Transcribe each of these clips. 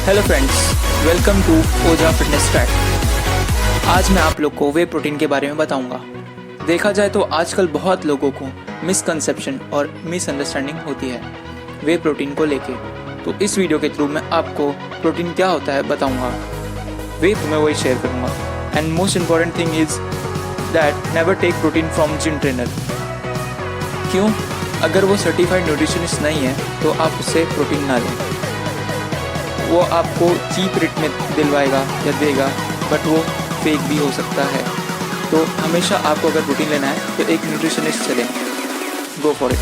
Hello friends, welcome to ओजा fitness track. आज मैं आप लोग को वे प्रोटीन के बारे में बताऊंगा। देखा जाए तो आजकल बहुत लोगों को मिसकंसेप्शन और मिसअंडरस्टैंडिंग होती है वे प्रोटीन को लेके। तो इस वीडियो के थ्रू मैं आपको प्रोटीन क्या होता है बताऊंगा, वे मैं वही शेयर करूंगा। And most important thing is that never take protein from gym trainer. क्यों? अगर वो सर्टिफाइड न्यूट्रिशनिस्ट नहीं है तो आप उससे प्रोटीन ना लें। वो आपको चीप रेट में दिलवाएगा या देगा, बट वो फेक भी हो सकता है। तो हमेशा आपको अगर प्रोटीन लेना है तो एक न्यूट्रिशनिस्ट से लें। Go for it.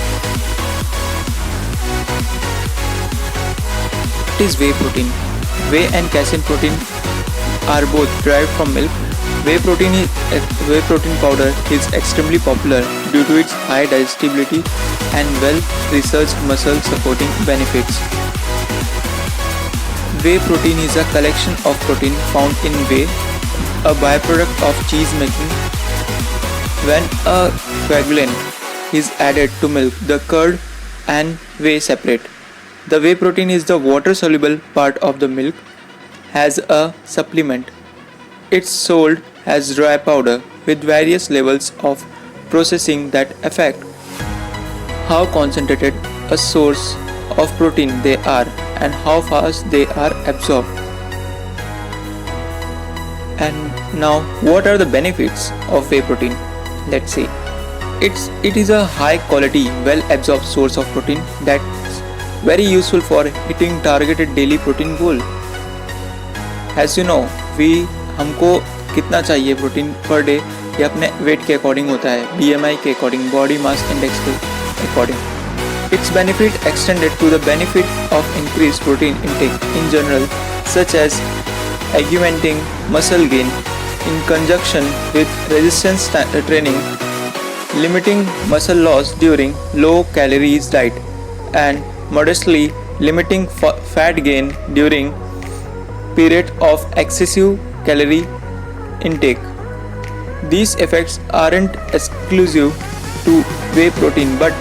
What is whey protein? Whey and casein protein are both derived from milk. Whey protein powder is extremely popular due to its high digestibility and well-researched muscle supporting benefits. Whey protein is a collection of protein found in whey, a byproduct of cheese making. When a coagulant is added to milk, the curd and whey separate. The whey protein is the water-soluble part of the milk. As a supplement, it's sold as dry powder with various levels of processing that affect how concentrated a source of protein they are and how fast they are absorbed. And now, what are the benefits of whey protein? Let's see. It is a high quality, well absorbed source of protein that's very useful for hitting targeted daily protein goal. As you know, हमको कितना चाहिए protein per day, ये अपने wait के according होता है, BMI के according, body mass index के according. Its benefit extended to the benefit of increased protein intake in general, such as augmenting muscle gain in conjunction with resistance training, limiting muscle loss during low calories diet, and modestly limiting fat gain during period of excessive calorie intake. These effects aren't exclusive to whey protein, but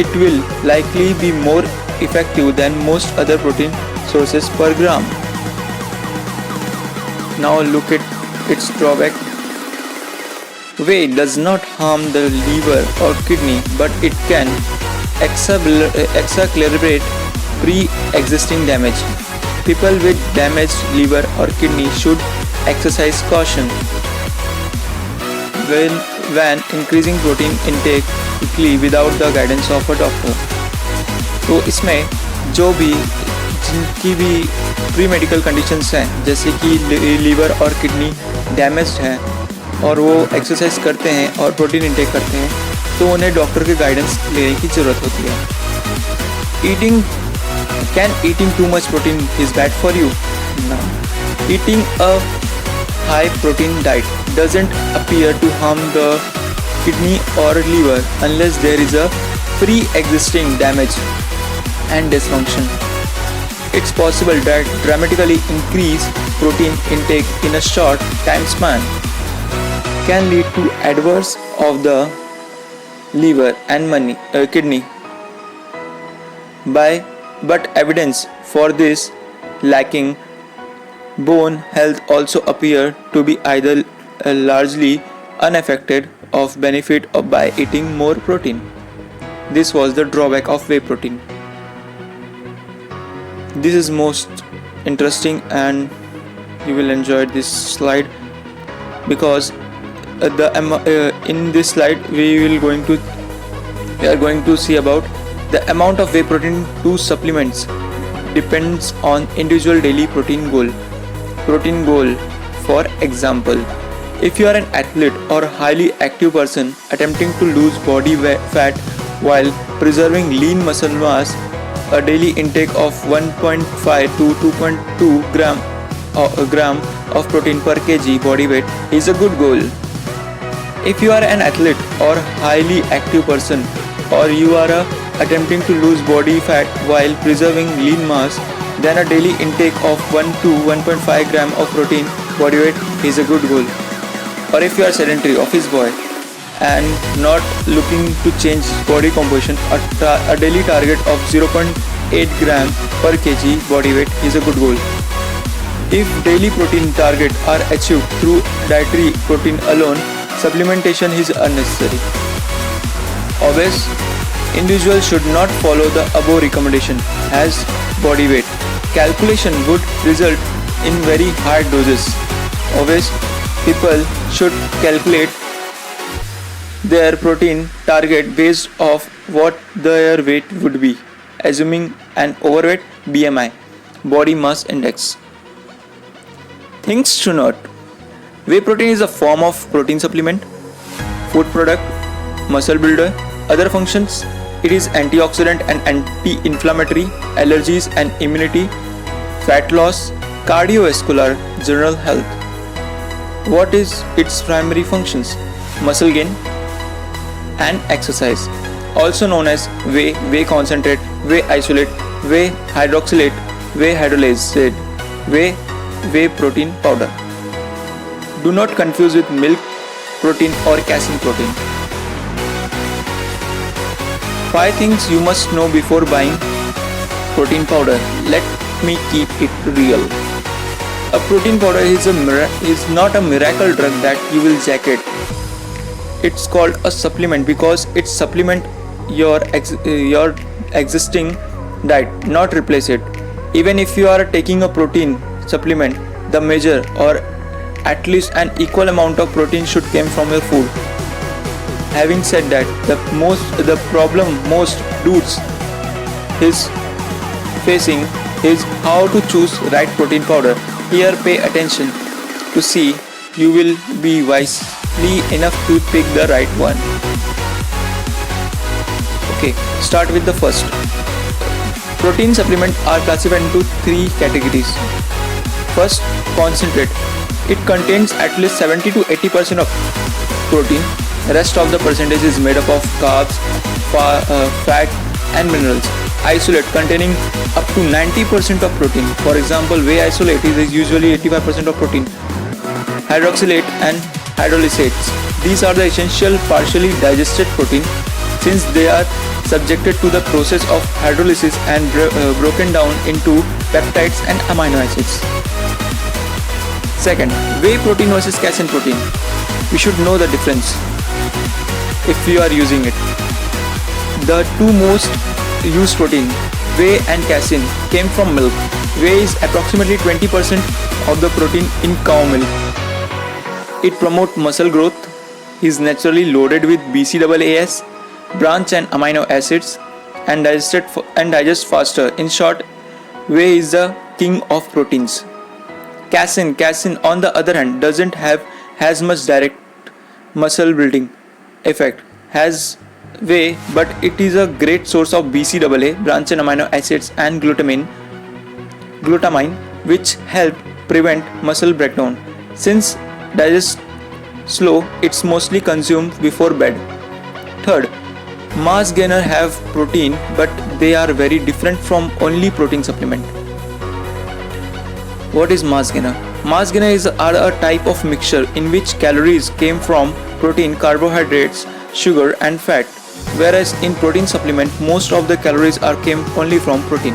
it will likely be more effective than most other protein sources per gram. Now look at its drawback. Whey does not harm the liver or kidney, but it can exacerbate pre-existing damage. People with damaged liver or kidney should exercise caution when increasing protein intake quickly without the guidance of a doctor. तो इसमें जो भी जिनकी भी pre medical conditions हैं, जैसे कि liver और किडनी डैमेज्ड हैं और वो एक्सरसाइज करते हैं और प्रोटीन इंटेक करते हैं, तो उन्हें डॉक्टर के गाइडेंस लेने की ज़रूरत होती है. Eating too much protein is bad for you? No. Eating a high protein diet doesn't appear to harm the kidney or liver unless there is a pre-existing damage and dysfunction. It's possible that dramatically increased protein intake in a short time span can lead to adverse of the liver and kidney. But evidence for this lacking. Bone health also appear to be either largely unaffected of benefit by eating more protein. This was the drawback of whey protein. This is most interesting and you will enjoy this slide because in this slide we are going to see about the amount of whey protein to supplements depends on individual daily protein goal. For example, if you are an athlete or highly active person attempting to lose body fat while preserving lean muscle mass, a daily intake of 1.5 to 2.2 gram of protein per kg body weight is a good goal. If you are an athlete or highly active person or you are attempting to lose body fat while preserving lean mass, then a daily intake of 1 to 1.5 gram of protein body weight is a good goal. Or if you are sedentary office boy and not looking to change body composition, a daily target of 8 gram per kg body weight is a good goal. If daily protein targets are achieved through dietary protein alone, supplementation is unnecessary. Obese individuals should not follow the above recommendation as body weight calculation would result in very high doses. Obese people should calculate their protein target based off what their weight would be, assuming an overweight BMI, body mass index. Things to note: whey protein is a form of protein supplement, food product, muscle builder, other functions. It is antioxidant and anti-inflammatory, allergies and immunity, fat loss, cardiovascular, general health. What is its primary functions? Muscle gain and exercise, also known as whey concentrate, whey isolate, whey hydroxylate, whey hydrolysate, whey protein powder. Do not confuse with milk protein or casein protein. 5 things you must know before buying protein powder. Let me keep it real. A protein powder is not a miracle drug that you will jack it. It's called a supplement because it supplement your existing diet, not replace it. Even if you are taking a protein supplement, the measure or at least an equal amount of protein should come from your food. Having said that, the problem most dudes is facing is how to choose right protein powder. Here pay attention to see you will be wisely enough to pick the right one. Okay, start with the first. Protein supplements are classified into 3 categories. First, concentrate. It contains at least 70 to 80% of protein. Rest of the percentage is made up of carbs, fat and minerals. Isolate containing up to 90% of protein. For example, whey isolate is usually 85% of protein. Hydroxylate and hydrolysates. These are the essential partially digested protein since they are subjected to the process of hydrolysis and broken down into peptides and amino acids. Second, whey protein versus casein protein. We should know the difference if you are using it. The two most used protein, whey and casein, came from milk. Whey is approximately 20% of the protein in cow milk. It promotes muscle growth, is naturally loaded with BCAAs, branch and amino acids, and digests faster. In short, whey is the king of proteins. Casein on the other hand doesn't have as much direct muscle building effect as whey, but it is a great source of BCAA, branch and amino acids, and glutamine, which help prevent muscle breakdown. Since digest slow, it's mostly consumed before bed. Third, mass gainer have protein, but they are very different from only protein supplement. What is mass gainer? Mass gainer are a type of mixture in which calories came from protein, carbohydrates, sugar and fat, whereas in protein supplement most of the calories came only from protein.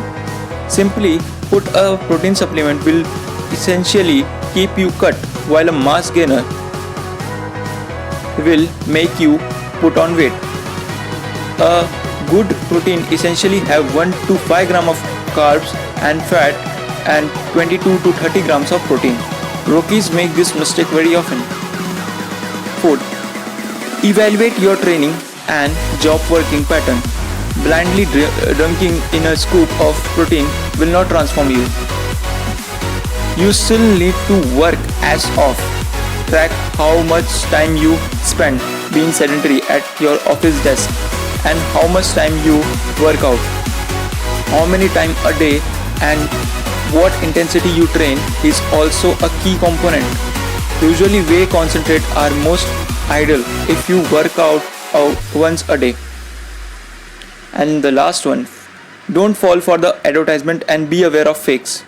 Simply put, a protein supplement will essentially keep you cut, while a mass gainer will make you put on weight. A good protein essentially have 1 to 5 gram of carbs and fat and 22 to 30 grams of protein. Rookies make this mistake very often. Food. Evaluate your training and job working pattern. Blindly dunking in a scoop of protein will not transform you. You still need to work as off. Track how much time you spend being sedentary at your office desk and how much time you work out, how many times a day and what intensity you train is also a key component. Usually whey concentrate are most ideal if you work out once a day. And the last one, don't fall for the advertisement and be aware of fakes.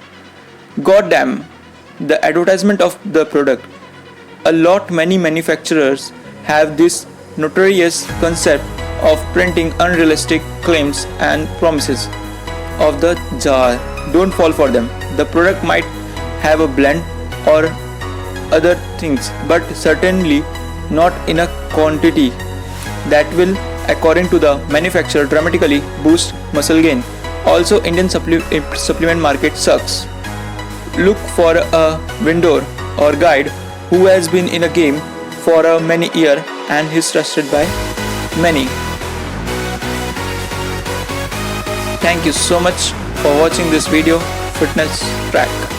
Goddamn, the advertisement of the product. Many manufacturers have this notorious concept of printing unrealistic claims and promises. of the jar. Don't fall for them. The product might have a blend or other things, but certainly not in a quantity that will, according to the manufacturer, dramatically boost muscle gain. Also, Indian supplement market sucks. Look for a vendor or guide who has been in a game for many years and is trusted by many. Thank you so much for watching this video, Fitness Track.